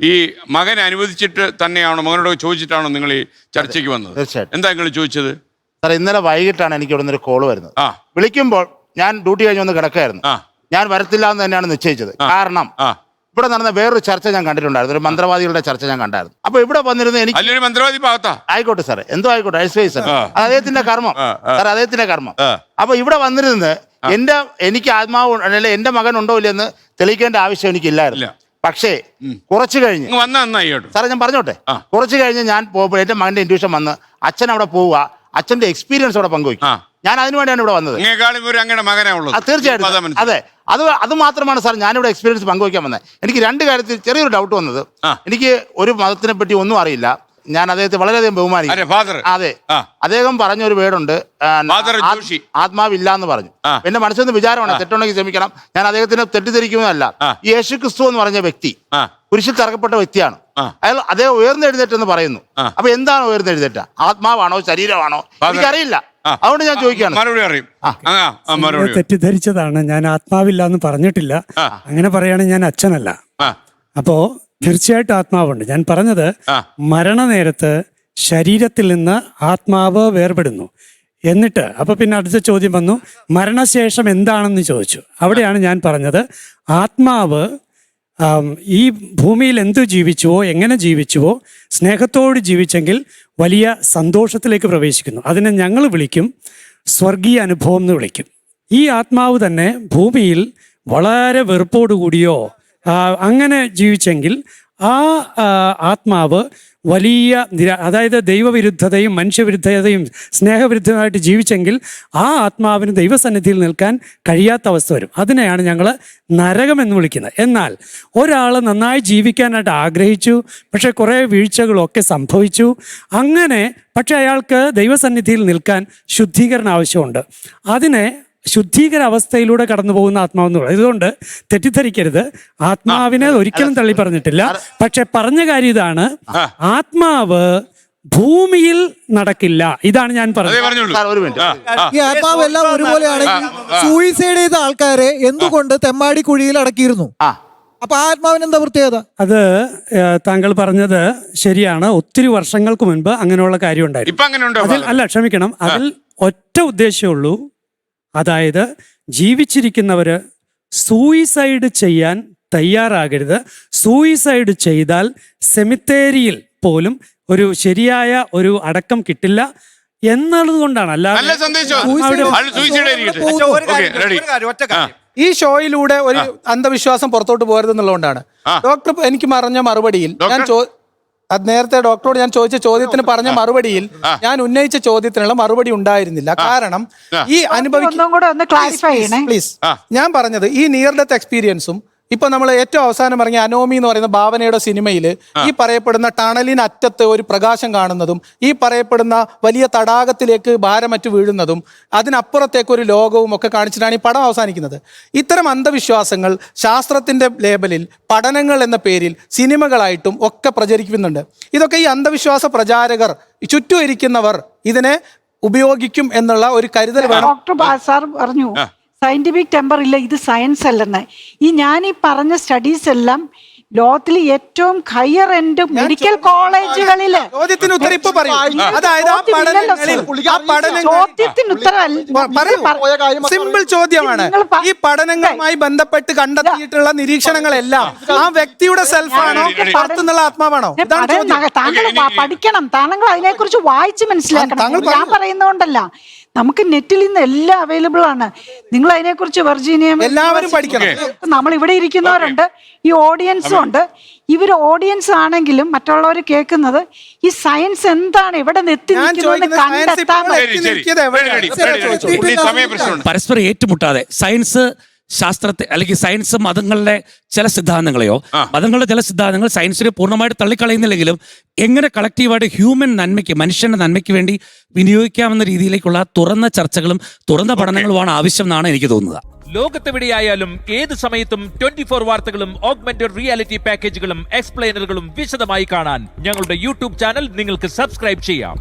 ഈ മകൻ അനുവദിച്ചിട്ട് തന്നെയാണോ, മകനോട് ചോദിച്ചിട്ടാണോ നിങ്ങൾ ഈ ചർച്ചയ്ക്ക് വന്നത്? തീർച്ചയായിട്ടും. എന്താ നിങ്ങൾ ചോദിച്ചത്? സാർ ഇന്നലെ വൈകിട്ടാണ് എനിക്ക് ഇവിടെ നിന്നൊരു കോള് വരുന്നത്. വിളിക്കുമ്പോൾ ഞാൻ ഡ്യൂട്ടി കഴിഞ്ഞ് വന്ന് കിടക്കായിരുന്നു. ഞാൻ വരത്തില്ല എന്ന് തന്നെയാണ് നിശ്ചയിച്ചത്. കാരണം ഇവിടെ നടന്ന വേറൊരു ചർച്ച ഞാൻ കണ്ടിട്ടുണ്ടായിരുന്നു, ഒരു മന്ത്രവാദികളുടെ ചർച്ച ഞാൻ കണ്ടായിരുന്നു. അപ്പൊ ഇവിടെ വന്നിരുന്ന എനിക്ക് മന്ത്രവാദി ഭാഗത്താ ആയിക്കോട്ടെ സാറേ, എന്തോ ആയിക്കോട്ടെ, അദ്ദേഹത്തിന്റെ കർമ്മം സാർ, അദ്ദേഹത്തിന്റെ കർമ്മം. അപ്പൊ ഇവിടെ വന്നിരുന്നത് എനിക്ക് ആത്മാവ് അല്ലെ എന്റെ മകൻ ഉണ്ടോ ഇല്ലെന്ന് തെളിയിക്കേണ്ട ആവശ്യം എനിക്കില്ലായിരുന്നു. പക്ഷേ കുറച്ച് കഴിഞ്ഞ് സാറേ ഞാൻ പറഞ്ഞോട്ടെ, കുറച്ച് കഴിഞ്ഞ് ഞാൻ പോകുമ്പോൾ എന്റെ മകന്റെ ഇൻട്യൂഷൻ വന്ന് അച്ഛൻ അവിടെ പോവുക, അച്ഛന്റെ എക്സ്പീരിയൻസ് അവിടെ പങ്കുവയ്ക്കും. ഞാൻ അതിനുവേണ്ടിയാണ് ഇവിടെ വന്നത്. തീർച്ചയായിട്ടും അതെ, അത് മാത്രമാണ് സാർ ഞാനിവിടെ എക്സ്പീരിയൻസ് പങ്കുവയ്ക്കാൻ വന്നത്. എനിക്ക് രണ്ട് കാര്യത്തിൽ ചെറിയൊരു ഡൗട്ട് വന്നത്. എനിക്ക് ഒരു മതത്തിനെ പറ്റി ഒന്നും അറിയില്ല. ഞാൻ അദ്ദേഹത്തെ വളരെയധികം ബഹുമാനിക്കും. അതെ, അദ്ദേഹം പറഞ്ഞൊരു വേർഡുണ്ട്, ആത്മാവില്ല എന്ന് പറഞ്ഞു. എന്റെ മനസ്സിൽ വിചാരമാണ്, തെറ്റുണ്ടെങ്കിൽ ക്ഷമിക്കണം, ഞാൻ അദ്ദേഹത്തിനെ തെറ്റിദ്ധരിക്കുന്നതല്ല. ഈ യേശു ക്രിസ്തു എന്ന് പറഞ്ഞ വ്യക്തി കുരിശിൽ തറക്കപ്പെട്ട വ്യക്തിയാണ്. അദ്ദേഹം ഉയർന്നെഴുന്നേറ്റെന്ന് പറയുന്നു. അപ്പൊ എന്താണ് ഉയർന്നെഴുന്നേറ്റ? ആത്മാവാണോ ശരീരമാണോ എനിക്കറിയില്ല. അതുകൊണ്ട് ഞാൻ ചോദിക്കുകയാണ്. തെറ്റിദ്ധരിച്ചതാണ്, ഞാൻ ആത്മാവില്ല എന്ന് പറഞ്ഞിട്ടില്ല. അങ്ങനെ പറയുകയാണെങ്കിൽ ഞാൻ അച്ഛനല്ല. അപ്പോ തീർച്ചയായിട്ടും ആത്മാവുണ്ട്. ഞാൻ പറഞ്ഞത് മരണനേരത്ത് ശരീരത്തിൽ നിന്ന് ആത്മാവ് വേർപെടുന്നു. എന്നിട്ട് അപ്പൊ പിന്നെ അടുത്ത ചോദ്യം വന്നു, മരണശേഷം എന്താണെന്ന് ചോദിച്ചു. അവിടെയാണ് ഞാൻ പറഞ്ഞത്, ആത്മാവ് ഈ ഭൂമിയിൽ എന്തു ജീവിച്ചുവോ, എങ്ങനെ ജീവിച്ചുവോ, സ്നേഹത്തോട് ജീവിച്ചെങ്കിൽ വലിയ സന്തോഷത്തിലേക്ക് പ്രവേശിക്കുന്നു. അതിനെ ഞങ്ങൾ വിളിക്കും സ്വർഗീയ അനുഭവം എന്ന് വിളിക്കും. ഈ ആത്മാവ് തന്നെ ഭൂമിയിൽ വളരെ വെറുപ്പോടുകൂടിയോ അങ്ങനെ ജീവിച്ചെങ്കിൽ ആ ആത്മാവ് വലിയ അതായത് ദൈവവിരുദ്ധതയും മനുഷ്യവിരുദ്ധതയും സ്നേഹവിരുദ്ധമായിട്ട് ജീവിച്ചെങ്കിൽ ആ ആത്മാവിന് ദൈവസന്നിധിയിൽ നിൽക്കാൻ കഴിയാത്ത അവസ്ഥ വരും. അതിനെയാണ് ഞങ്ങൾ നരകമെന്ന് വിളിക്കുന്നത്. എന്നാൽ ഒരാൾ നന്നായി ജീവിക്കാനായിട്ട് ആഗ്രഹിച്ചു, പക്ഷേ കുറേ വീഴ്ചകളൊക്കെ സംഭവിച്ചു. അങ്ങനെ പക്ഷേ അയാൾക്ക് ദൈവസന്നിധിയിൽ നിൽക്കാൻ ശുദ്ധീകരണം ആവശ്യമുണ്ട്. അതിനെ ശുദ്ധീകര അവസ്ഥയിലൂടെ കടന്നു പോകുന്ന ആത്മാവെന്ന് പറയുന്നത്. ഇതുകൊണ്ട് തെറ്റിദ്ധരിക്കരുത്, ആത്മാവിനെ ഒരിക്കലും തള്ളി പറഞ്ഞിട്ടില്ല. പക്ഷെ പറഞ്ഞ കാര്യം ഇതാണ്, ആത്മാവ് ഭൂമിയിൽ നടക്കില്ല. ഇതാണ് ഞാൻ പറഞ്ഞത്. ഈ ആത്മാവ് എല്ലാം ഒരുപോലെയാണെങ്കിൽ സൂയിസൈഡ് ചെയ്ത ആൾക്കാരെ എന്തുകൊണ്ട് തെമ്മാടി കുഴിയിൽ അടക്കിയിരുന്നു? അപ്പൊ ആത്മാവിന് എന്താ പ്രത്യേകത? അത് താങ്കൾ പറഞ്ഞത് ശരിയാണ്. ഒത്തിരി വർഷങ്ങൾക്ക് മുൻപ് അങ്ങനെയുള്ള കാര്യം ഉണ്ടായിരുന്നു. അല്ല, ക്ഷമിക്കണം, അതിൽ ഒറ്റ ഉദ്ദേശമുള്ളൂ. അതായത് ജീവിച്ചിരിക്കുന്നവർ സൂയിസൈഡ് ചെയ്യാൻ തയ്യാറാകരുത്. സൂയിസൈഡ് ചെയ്താൽ സെമിത്തേരിയിൽ പോലും ഒരു ശരിയായ ഒരു അടക്കം കിട്ടില്ല എന്നുള്ളത് കൊണ്ടാണ്. അല്ലാതെ ഈ ഷോയിലൂടെ ഒരു അന്ധവിശ്വാസം പുറത്തോട്ട് പോകരുതെന്നുള്ളതുകൊണ്ടാണ് ഡോക്ടർ എനിക്ക് പറഞ്ഞ മറുപടിയിൽ നേരത്തെ ഡോക്ടറോട് ഞാൻ ചോദിച്ച ചോദ്യത്തിന് പറഞ്ഞ മറുപടിയിൽ ഞാൻ ഉന്നയിച്ച ചോദ്യത്തിനുള്ള മറുപടി ഉണ്ടായിരുന്നില്ല. കാരണം ഈ പ്ലീസ് ഞാൻ പറഞ്ഞത് ഈ നിയർ ഡെത്ത് എക്സ്പീരിയൻസും ഇപ്പൊ നമ്മൾ ഏറ്റവും അവസാനം പറഞ്ഞ അനോമി എന്ന് പറയുന്ന ഭാവനയുടെ സിനിമയിൽ ഈ പറയപ്പെടുന്ന ടണലിന് അറ്റത്ത് ഒരു പ്രകാശം കാണുന്നതും ഈ പറയപ്പെടുന്ന വലിയ തടാകത്തിലേക്ക് ഭാരമറ്റ് വീഴുന്നതും അതിനപ്പുറത്തേക്ക് ഒരു ലോകവും ഒക്കെ കാണിച്ചിട്ടാണ് ഈ പടം അവസാനിക്കുന്നത്. ഇത്തരം അന്ധവിശ്വാസങ്ങൾ ശാസ്ത്രത്തിന്റെ ലേബലിൽ പഠനങ്ങൾ എന്ന പേരിൽ സിനിമകളായിട്ടും ഒക്കെ പ്രചരിക്കുന്നുണ്ട്. ഇതൊക്കെ ഈ അന്ധവിശ്വാസ പ്രചാരകർ ചുറ്റും ഇരിക്കുന്നവർ ഇതിനെ ഉപയോഗിക്കും എന്നുള്ള ഒരു കരുതൽ വേണം. ഡോക്ടർ സാർ പറഞ്ഞു സയന്റിഫിക് ടെമ്പർ ഇല്ല, ഇത് സയൻസ് അല്ലെന്ന്. ഞാൻ ഈ പറഞ്ഞ സ്റ്റഡീസ് എല്ലാം ലോകത്തിലെ ഏറ്റവും ഹയർ എൻഡ് മെഡിക്കൽ കോളേജുകളില് സിമ്പിൾ ചോദ്യമാണ്. ഈ പഠനങ്ങളുമായി ബന്ധപ്പെട്ട് കണ്ടെത്തിയിട്ടുള്ള നിരീക്ഷണങ്ങളെല്ലാം ആ വ്യക്തിയുടെ സെൽഫാണോ പുറത്തുനിന്നുള്ള ആത്മാവാണോ? താങ്കൾ പഠിക്കണം, താങ്കൾ അതിനെക്കുറിച്ച് വായിച്ച് മനസ്സിലാക്കണം. ഞാൻ പറയുന്നതുകൊണ്ടല്ല, നമുക്ക് നെറ്റിൽ ഇന്ന് എല്ലാം അവൈലബിൾ ആണ്. നിങ്ങൾ അതിനെക്കുറിച്ച് വെർജീനിയം എല്ലാവരും പഠിക്കണം. നമ്മൾ ഇവിടെ ഇരിക്കുന്നവരുണ്ട്, ഈ ഓഡിയൻസും ഉണ്ട്. ഇവർ ഓഡിയൻസ് ആണെങ്കിലും മറ്റുള്ളവർ കേൾക്കുന്നത് ഈ സയൻസ് എന്താണ്, ഇവിടെ പരസ്പരം ഏറ്റുമുട്ടാതെ സയൻസ് ശാസ്ത്രത്തെ അല്ലെങ്കിൽ സയൻസ് മതങ്ങളുടെ ചില സിദ്ധാന്തങ്ങളെയോ മതങ്ങളുടെ ചില സിദ്ധാന്തങ്ങൾ സയൻസിനെ പൂർണ്ണമായിട്ട് തള്ളിക്കളയുന്നില്ലെങ്കിലും എങ്ങനെ കളക്റ്റീവായിട്ട് ഹ്യൂമൻ നന്മയ്ക്ക് മനുഷ്യന്റെ നന്മയ്ക്ക് വേണ്ടി വിനിയോഗിക്കാമെന്ന രീതിയിലേക്കുള്ള തുറന്ന ചർച്ചകളും തുറന്ന പഠനങ്ങളുമാണ് ആവശ്യം എന്നാണ് എനിക്ക് തോന്നുന്നത്. ലോകത്തെവിടെയായാലും ഏത് സമയത്തും 24 വാർത്തകളും ഓഗ്മെന്റഡ് റിയാലിറ്റി പാക്കേജുകളും എക്സ്പ്ലെയിനറുകളും വിശദമായി കാണാൻ ഞങ്ങളുടെ യൂട്യൂബ് ചാനൽ നിങ്ങൾക്ക് സബ്സ്ക്രൈബ് ചെയ്യാം.